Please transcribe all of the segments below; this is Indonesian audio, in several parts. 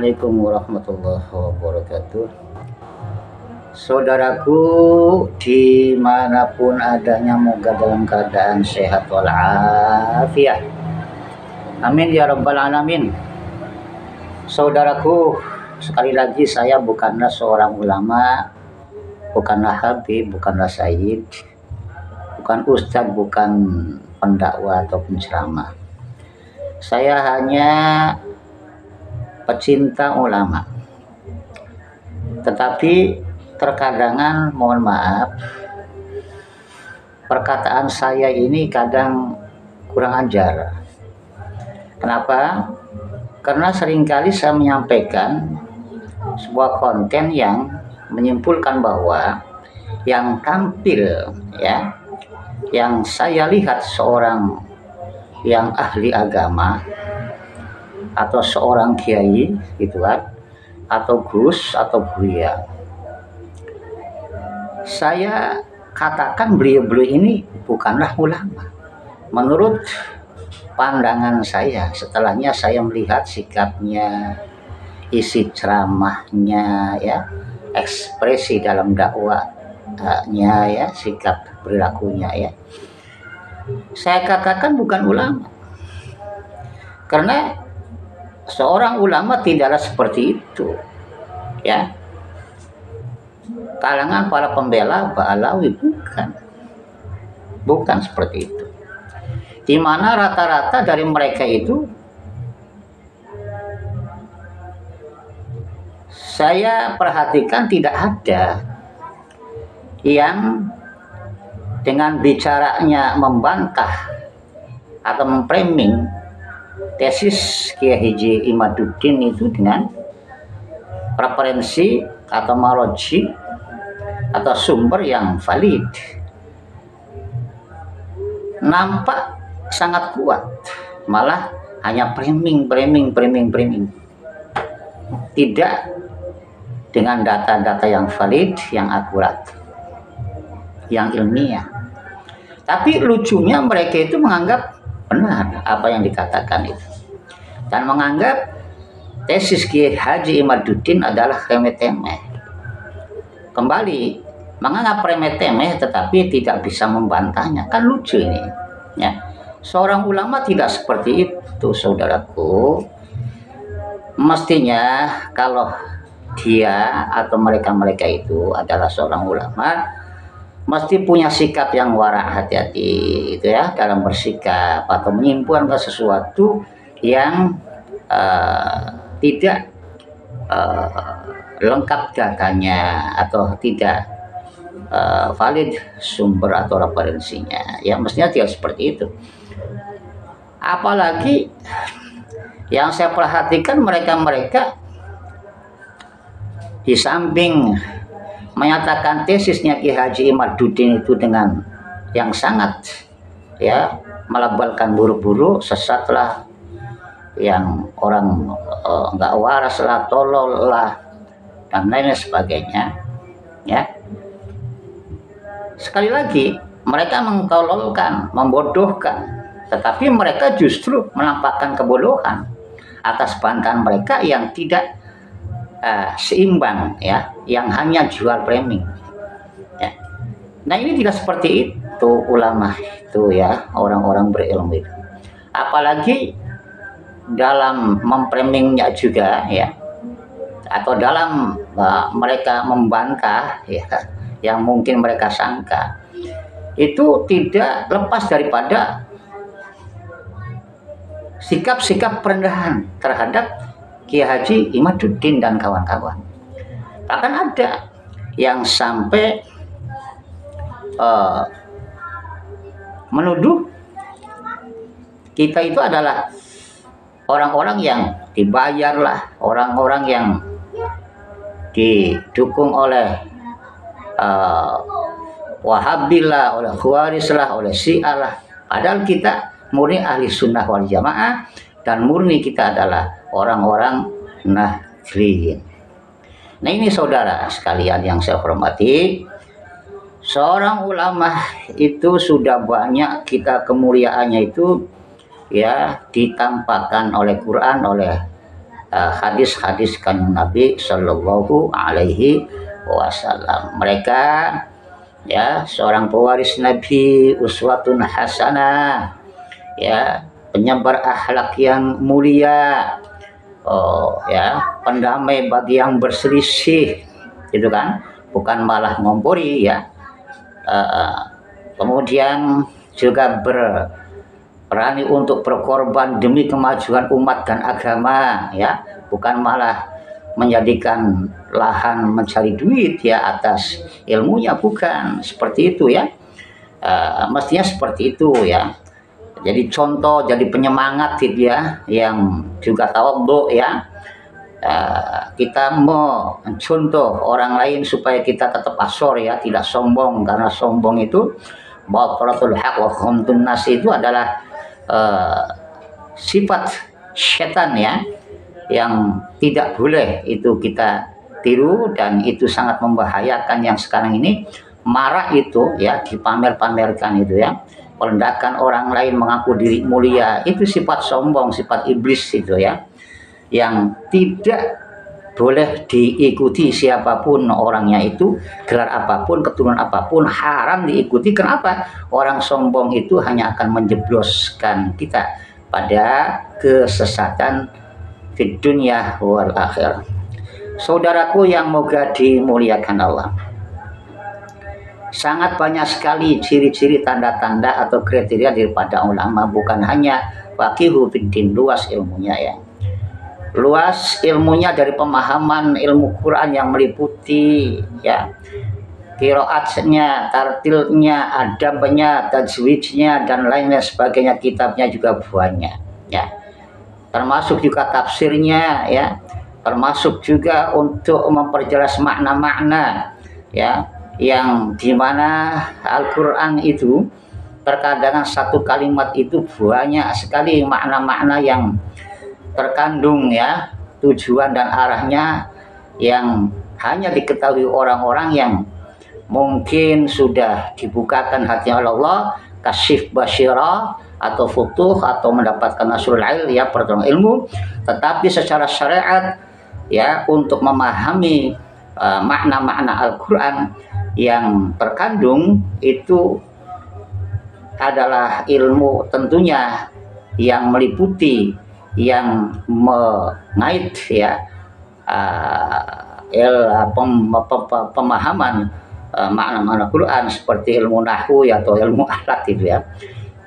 Assalamualaikum warahmatullahi wabarakatuh. Saudaraku dimanapun adanya, moga dalam keadaan sehat walafiat. Amin ya rabbal alamin. Saudaraku, sekali lagi saya bukanlah seorang ulama, bukanlah habib, bukanlah sayyid, bukan ustadz, bukan pendakwah atau penceramah. Saya hanya pecinta ulama. Tetapi terkadangan, mohon maaf, perkataan saya ini kadang kurang ajar. Kenapa? Karena seringkali saya menyampaikan sebuah konten yang menyimpulkan bahwa yang tampil, ya, yang saya lihat seorang yang ahli agama atau seorang kiai gitu kan, atau gus atau buya, saya katakan beliau-beliau ini bukanlah ulama menurut pandangan saya. Setelahnya saya melihat sikapnya, isi ceramahnya, ya, ekspresi dalam dakwahnya, ya, sikap perilakunya, ya, saya katakan bukan ulama. Karena seorang ulama tidaklah seperti itu, ya. Kalangan para pembela Ba'alawi bukan seperti itu. Di mana rata-rata dari mereka itu saya perhatikan tidak ada yang dengan bicaranya membantah atau memframing tesis Kiai Haji Imaduddin itu dengan referensi atau maroji atau sumber yang valid. Nampak sangat kuat, malah hanya framing. Tidak dengan data-data yang valid, yang akurat, yang ilmiah. Tapi lucunya mereka itu menganggap benar apa yang dikatakan itu, dan menganggap tesis Kiai Haji Imaduddin adalah remeh-temeh. Kembali menganggap remeh-temeh tetapi tidak bisa membantahnya, kan lucu ini, ya. Seorang ulama tidak seperti itu, saudaraku. Mestinya kalau dia atau mereka itu adalah seorang ulama, mesti punya sikap yang wara, hati-hati itu, ya, dalam bersikap atau menyimpulkan sesuatu yang tidak lengkap datanya atau tidak valid sumber atau referensinya, ya, mestinya tidak seperti itu. Apalagi yang saya perhatikan, mereka di samping menyatakan tesisnya Ki Haji Imaduddin itu dengan yang sangat, ya, melabalkan buruk-buruk, sesatlah, yang orang nggak waras lah, tolol lah, dan lain sebagainya, ya. Sekali lagi mereka mengtololkan, membodohkan, tetapi mereka justru menampakkan kebodohan atas bantahan mereka yang tidak seimbang, ya, yang hanya jual framing, ya. Nah, ini tidak seperti itu ulama itu, ya, orang-orang berilmu itu. Apalagi dalam memframingnya juga, ya, atau dalam mereka membantah, ya, yang mungkin mereka sangka itu tidak lepas daripada sikap-sikap perendahan terhadap Kiai Haji Imaduddin dan kawan-kawan. Bahkan ada yang sampai menuduh kita itu adalah orang-orang yang dibayar lah, orang-orang yang didukung oleh Wahabi lah, oleh Khawarij lah, oleh Syiah lah. Padahal kita murni ahli sunnah wal jamaah, dan murni kita adalah orang-orang Nahdliyin. Nah, ini saudara sekalian yang saya hormati, seorang ulama itu sudah banyak kita kemuliaannya itu, ya, ditampakkan oleh Quran, oleh hadis-hadis kanjeng Nabi Shallallahu Alaihi Wasallam. Mereka ya seorang pewaris Nabi, uswatun hasanah, ya penyebar akhlak yang mulia, ya pendamai bagi yang berselisih, gitu kan, bukan malah ngompori ya. Kemudian juga berani untuk berkorban demi kemajuan umat dan agama, ya bukan malah menjadikan lahan mencari duit ya atas ilmunya, bukan seperti itu ya. Mestinya seperti itu ya. Jadi contoh, jadi penyemangat gitu ya, yang juga tawadhu ya. Kita mau contoh orang lain supaya kita tetap asor ya, tidak sombong, karena sombong itu bataratul haq wa khamtun nas itu adalah sifat setan ya, yang tidak boleh itu kita tiru, dan itu sangat membahayakan. Yang sekarang ini marah itu ya, dipamer-pamerkan itu ya, merendahkan orang lain, mengaku diri mulia, itu sifat sombong, sifat iblis itu ya, yang tidak boleh diikuti siapapun orangnya itu, gelar apapun, keturunan apapun, haram diikuti. Kenapa? Orang sombong itu hanya akan menjebloskan kita pada kesesatan di dunia wal akhir. Saudaraku yang moga dimuliakan Allah, sangat banyak sekali ciri-ciri, tanda-tanda atau kriteria daripada ulama, bukan hanya faqihu fiddin, luas ilmunya ya. Luas ilmunya dari pemahaman ilmu Quran yang meliputi ya qiraatnya, tartilnya, adabnya, tajwidnya dan lainnya sebagainya, kitabnya juga banyak ya. Termasuk juga tafsirnya ya, termasuk juga untuk memperjelas makna-makna ya, yang dimana Al-Quran itu terkadang satu kalimat itu banyak sekali makna-makna yang terkandung ya, tujuan dan arahnya yang hanya diketahui orang-orang yang mungkin sudah dibukakan hati Allah, kasyif basyirah atau futuh, atau mendapatkan nasrul ilm ya, pertolongan ilmu. Tetapi secara syariat ya, untuk memahami makna-makna Al-Quran yang terkandung itu adalah ilmu tentunya yang meliputi, yang mengait ya pemahaman makna-makna Quran, seperti ilmu nahwu ya, atau ilmu akhlak gitu ya.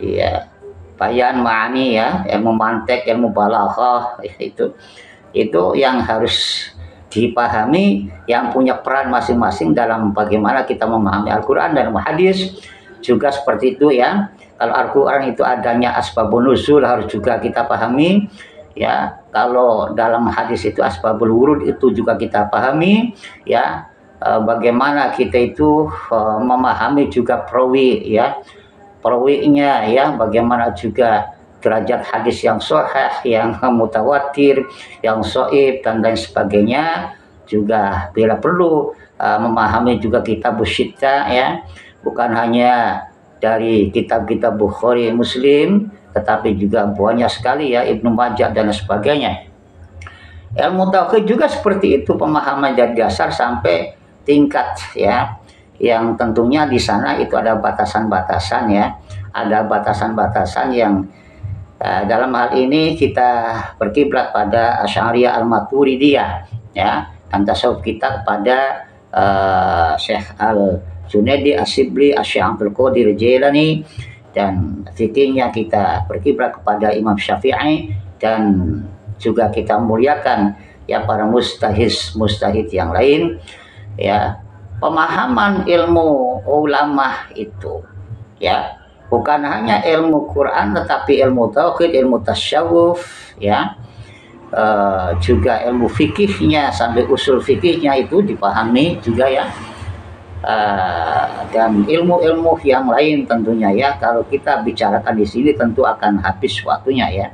Ya, bayan ma'ani ya, ilmu mantek, ilmu balaghah, itu yang harus dipahami, yang punya peran masing-masing dalam bagaimana kita memahami Al-Quran dan hadis juga seperti itu ya. Kalau Al-Quran itu adanya asbabun nuzul harus juga kita pahami ya. Kalau dalam hadis itu asbabul wurud itu juga kita pahami ya. Bagaimana kita itu memahami juga perawi ya, perawinya ya, bagaimana juga derajat hadis yang sahih, yang mutawatir, yang shaib dan lain sebagainya. Juga bila perlu memahami juga kitab Syitta ya, bukan hanya dari kitab-kitab Bukhari, Muslim, tetapi juga banyak sekali ya, Ibnu Majah dan sebagainya. Ilmu tauhid juga seperti itu, pemahaman dari dasar sampai tingkat ya, yang tentunya di sana itu ada batasan-batasan ya, ada batasan-batasan yang dalam hal ini kita berkiblat pada Asy'ariyah Al-Maturidiyah ya, dan tasawuf kita kepada Syekh Al-Junaidi As-Sibli, Asy-Syaikh Abdul Qadir Jailani, dan fikihnya kita berkiblat kepada Imam Syafi'i, dan juga kita muliakan ya para mustahid yang lain ya. Pemahaman ilmu ulama itu ya, bukan hanya ilmu Quran tetapi ilmu tauhid, ilmu tasyawuf ya, juga ilmu fikihnya sampai usul fikihnya itu dipahami juga ya. Dan ilmu-ilmu yang lain tentunya ya, kalau kita bicarakan di sini tentu akan habis waktunya ya.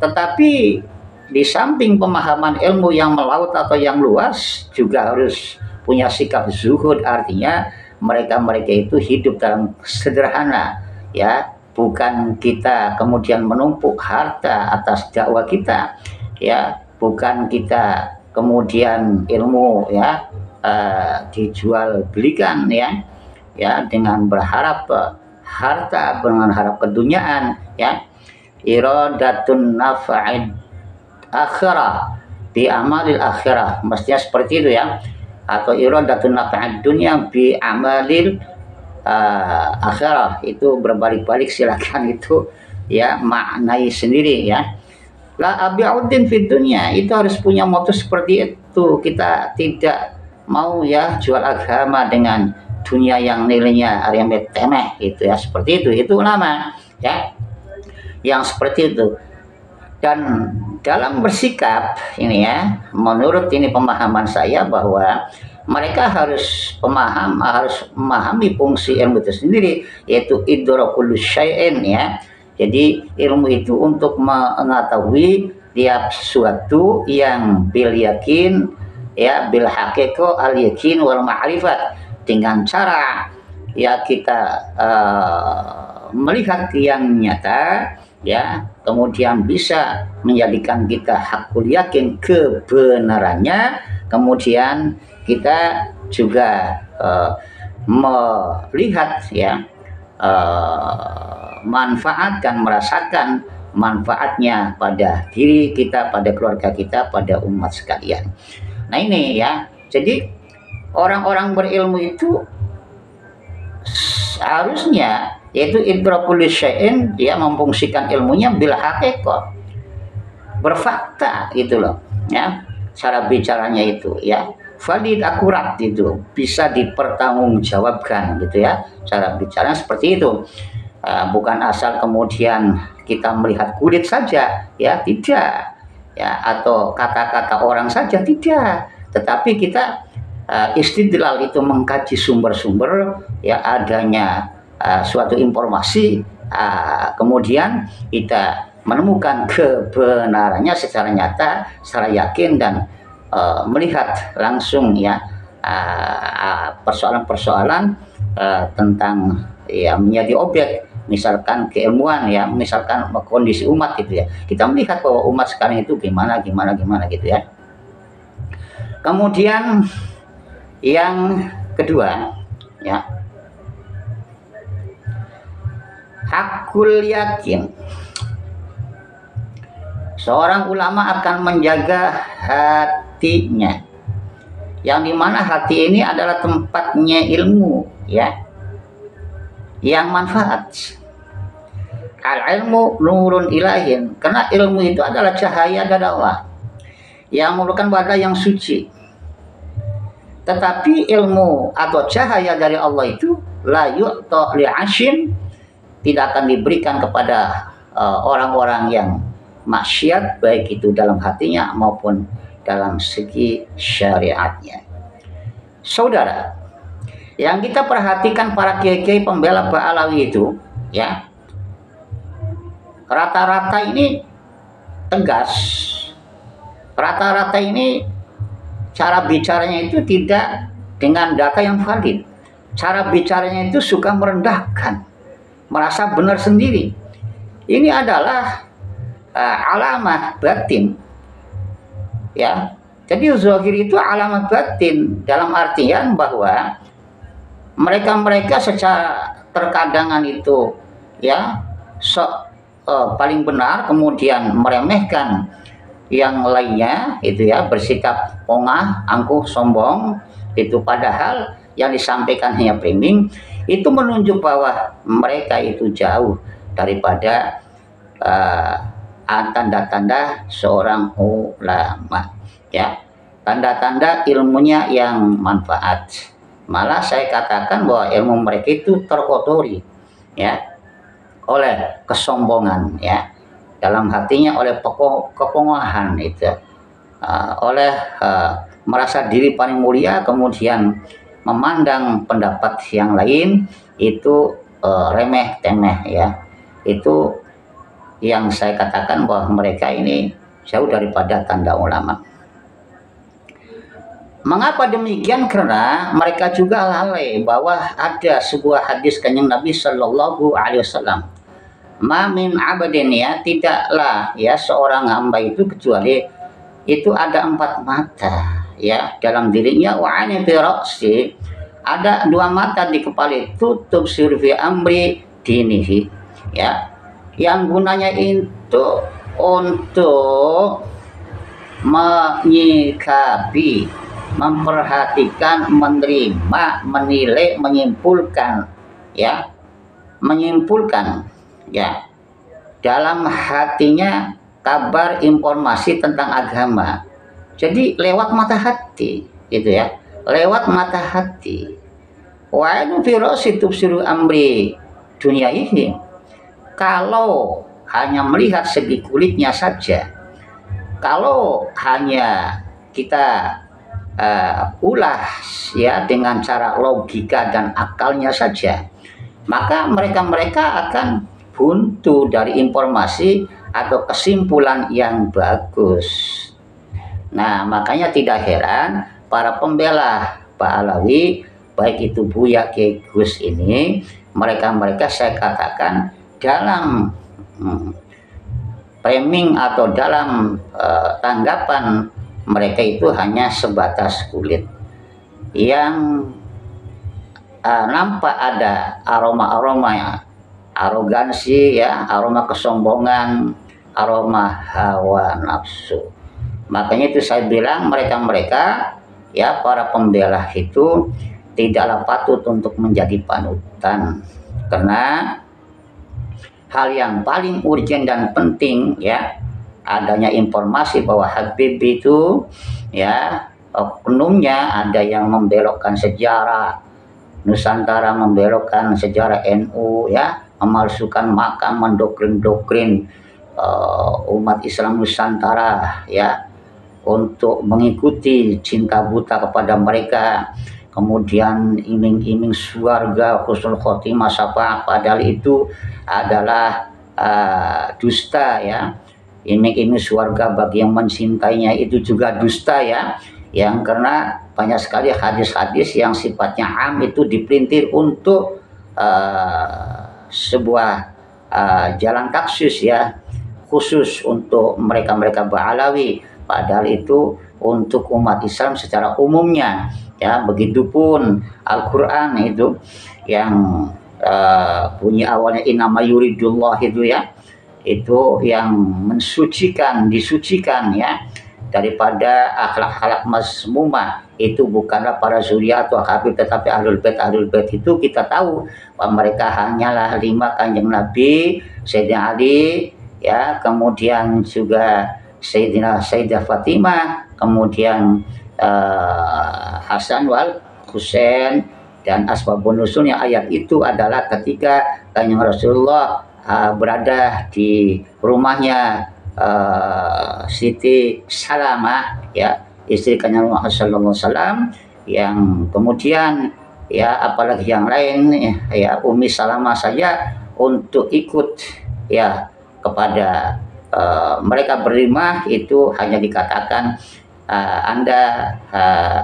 Tetapi di samping pemahaman ilmu yang melaut atau yang luas, juga harus punya sikap zuhud, artinya mereka itu hidup dalam sederhana ya, bukan kita kemudian menumpuk harta atas dakwah kita ya, bukan kita kemudian ilmu ya dijual belikan ya dengan berharap harta, dengan harap keduniaan ya. Iradatun nafa'id akhirah bi amalil akhirah, mestinya seperti itu ya, atau iradatun nafa'id dunya bi amalil akhirah, itu berbalik-balik, silakan itu ya maknai sendiri ya. La abi'uddin fid dunya, itu harus punya moto seperti itu. Kita tidak mau ya jual agama dengan dunia yang nilainya remeh temeh gitu ya, seperti itu ulama ya yang seperti itu. Dan dalam bersikap ini ya, menurut ini pemahaman saya bahwa mereka harus memahami fungsi ilmu itu sendiri, yaitu idrakul syai'in ya. Jadi ilmu itu untuk mengetahui tiap sesuatu yang bil yakin ya, bil haqiqah al yakin wal ma'rifat, dengan cara ya kita melihat yang nyata ya, kemudian bisa menjadikan kita hakul yakin kebenarannya, kemudian kita juga melihat ya manfaat dan merasakan manfaatnya pada diri kita, pada keluarga kita, pada umat sekalian. Nah ini ya, jadi orang-orang berilmu itu harusnya yaitu idrakul syai'in, dia memfungsikan ilmunya bil haqiqah, berfakta itu loh ya, cara bicaranya itu ya valid, akurat, itu bisa dipertanggungjawabkan gitu ya, cara bicara seperti itu. Bukan asal kemudian kita melihat kulit saja ya, tidak ya, atau kata-kata orang saja, tidak, tetapi kita istidlal itu mengkaji sumber-sumber ya, adanya suatu informasi, kemudian kita menemukan kebenarannya secara nyata, secara yakin, dan melihat langsung ya persoalan-persoalan tentang ya menjadi objek, misalkan keilmuan ya, misalkan kondisi umat gitu ya, kita melihat bahwa umat sekarang itu gimana gitu ya. Kemudian yang kedua ya, hakul yakin. Seorang ulama akan menjaga hatinya, yang dimana hati ini adalah tempatnya ilmu ya, yang manfaat. Al-ilmu nurun ilahin, karena ilmu itu adalah cahaya dari Allah yang merupakan wadah yang suci. Tetapi ilmu atau cahaya dari Allah itu la yu'ta li'ashin, tidak akan diberikan kepada orang-orang yang maksiat, baik itu dalam hatinya maupun dalam segi syariatnya. Saudara, yang kita perhatikan para kiai-kiai pembela Ba'alawi itu ya, rata-rata ini tegas, rata-rata ini cara bicaranya itu tidak dengan data yang valid, cara bicaranya itu suka merendahkan, merasa benar sendiri. Ini adalah alamat batin ya. Jadi zahir itu alamat batin, dalam artian bahwa mereka secara terkadangan itu ya paling benar, kemudian meremehkan yang lainnya itu ya, bersikap pongah, angkuh, sombong itu, padahal yang disampaikan hanya framing. Itu menunjuk bahwa mereka itu jauh daripada tanda-tanda seorang ulama ya, tanda-tanda ilmunya yang manfaat. Malah saya katakan bahwa ilmu mereka itu terkotori ya oleh kesombongan ya, dalam hatinya oleh kepongahan itu, oleh merasa diri paling mulia, kemudian memandang pendapat yang lain itu remeh temeh ya. Itu yang saya katakan bahwa mereka ini jauh daripada tanda ulama. Mengapa demikian? Karena mereka juga lalai bahwa ada sebuah hadis Kanjeng Nabi Shallallahu Alaihi Wasallam, ma min abadin ya, tidaklah ya seorang hamba itu kecuali itu ada 4 mata ya dalam dirinya, wa ani fi ra'si, ada 2 mata di kepala itu, tubsir fi amri dinihi ya, yang gunanya itu untuk menyikapi, memperhatikan, menerima, menilai, menyimpulkan ya, menyimpulkan ya dalam hatinya kabar informasi tentang agama. Jadi lewat mata hati gitu ya, lewat mata hati. Wa inu firasi tubsiru amri dunia ini, kalau hanya melihat segi kulitnya saja, kalau hanya kita ulas ya dengan cara logika dan akalnya saja, maka mereka akan buntu dari informasi atau kesimpulan yang bagus. Nah, makanya tidak heran para pembela Pak Alawi, baik itu Buya Kiai Gus ini, mereka saya katakan dalam framing atau dalam tanggapan mereka itu hanya sebatas kulit yang nampak ada aroma-aroma ya, arogansi ya, aroma kesombongan, aroma hawa nafsu. Makanya itu saya bilang mereka ya, para pembela itu tidaklah patut untuk menjadi panutan, karena hal yang paling urgent dan penting ya, adanya informasi bahwa Habib itu ya, oknumnya ada yang membelokkan sejarah Nusantara, membelokkan sejarah NU ya, memalsukan makam, mendoktrin umat Islam Nusantara ya, untuk mengikuti cinta buta kepada mereka, kemudian iming-iming surga, husnul khotimah, syafaat, padahal itu adalah dusta ya. Iming-iming surga bagi yang mencintainya itu juga dusta ya, yang karena banyak sekali hadis-hadis yang sifatnya am itu dipelintir untuk sebuah jalan taksis ya, khusus untuk mereka Ba'alawi, padahal itu untuk umat Islam secara umumnya ya. Begitupun Al-Quran itu yang bunyi awalnya innama yuridullah itu ya, itu yang mensucikan, disucikan ya daripada akhlak-akhlak mazmumah, itu bukanlah para zuriat atau habib, tetapi ahlul bait. Ahlul bait itu kita tahu bahwa mereka hanyalah 5 kanjeng Nabi, Sayyidina Ali ya, kemudian juga Sayyidah Fatimah, kemudian Hasan wal Husain, dan asbabun nuzulnya ayat itu adalah ketika kanjeng Rasulullah berada di rumahnya Siti Salamah ya, istri kanjeng Muhammad sallallahu alaihi wasallam, yang kemudian ya apalagi yang lain ya, Umi Salamah saja untuk ikut ya kepada mereka berlima itu hanya dikatakan Anda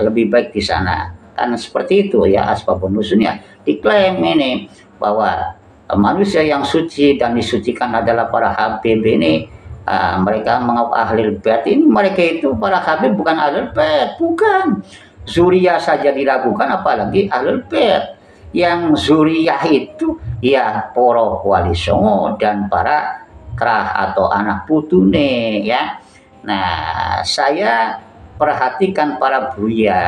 lebih baik di sana, kan seperti itu ya asbabun nuzulnya. Diklaim ini bahwa manusia yang suci dan disucikan adalah para habib ini. Mereka mengaku ahlul bait ini, mereka itu para habib bukan ahlul bait, bukan. Zuriyah saja diragukan, apalagi ahlul bait. Yang zuriyah itu ya para wali songo dan para kerah atau anak putune ya. Nah, saya perhatikan para buya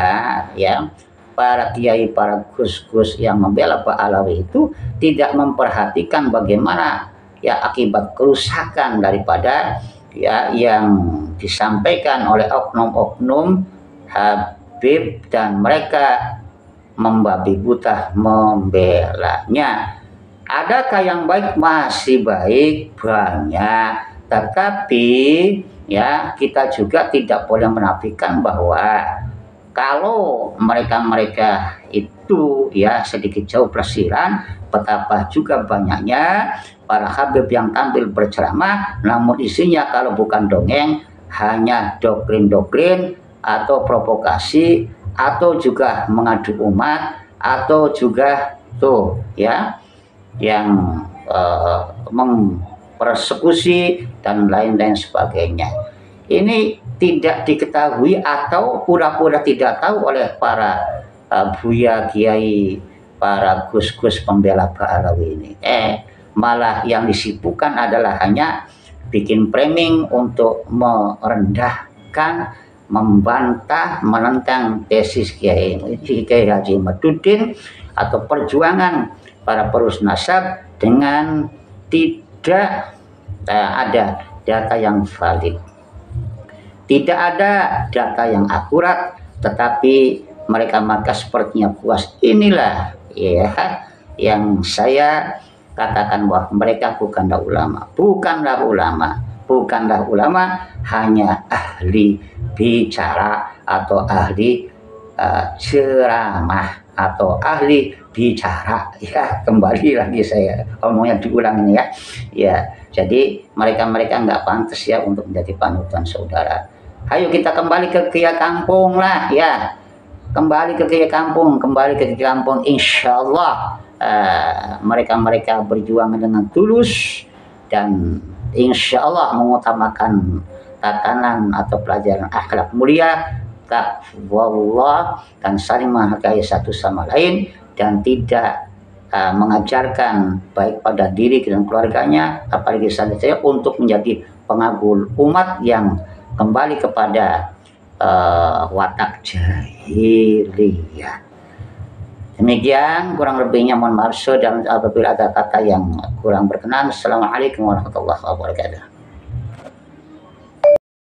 ya, para kiai, para gus-gus yang membela Pak Alawi itu tidak memperhatikan bagaimana ya akibat kerusakan daripada ya yang disampaikan oleh oknum-oknum habib, dan mereka membabi buta membelanya. Adakah yang baik? Masih baik, banyak. Tetapi ya kita juga tidak boleh menafikan bahwa kalau mereka itu ya sedikit jauh pelesiran, betapa juga banyaknya para habib yang tampil berceramah, namun isinya kalau bukan dongeng hanya doktrin-doktrin atau provokasi, atau juga mengadu umat, atau juga tuh ya yang mempersekusi dan lain-lain sebagainya. Ini tidak diketahui atau pura-pura tidak tahu oleh para buya, kiai, para gus-gus pembela Ba'alawi ini. Malah yang disibukkan adalah hanya bikin framing untuk merendahkan, membantah, menentang tesis Kiai Haji Ahmaduddin atau perjuangan para penerus nasab dengan tidak ada data yang valid. Tidak ada data yang akurat, tetapi mereka sepertinya puas. Inilah ya yang saya katakan bahwa mereka bukanlah ulama, hanya ahli bicara atau ahli ceramah atau ahli bicara. Ya, kembali lagi saya omongnya diulang ini ya. Jadi mereka nggak pantas ya untuk menjadi panutan saudara. Ayo kita kembali ke Kiai Kampung lah ya. Kembali ke Kiai Kampung, insya Allah mereka berjuang dengan tulus dan insya Allah mengutamakan tatanan atau pelajaran akhlak mulia, taqwallah, dan saling menghargai satu sama lain, dan tidak mengajarkan baik pada diri dan keluarganya, apalagi saya untuk menjadi pengagul umat yang kembali kepada watak jahiliyah. Demikian kurang lebihnya, mohon maaf dan apabila ada kata yang kurang berkenan. Assalamualaikum warahmatullahi wabarakatuh.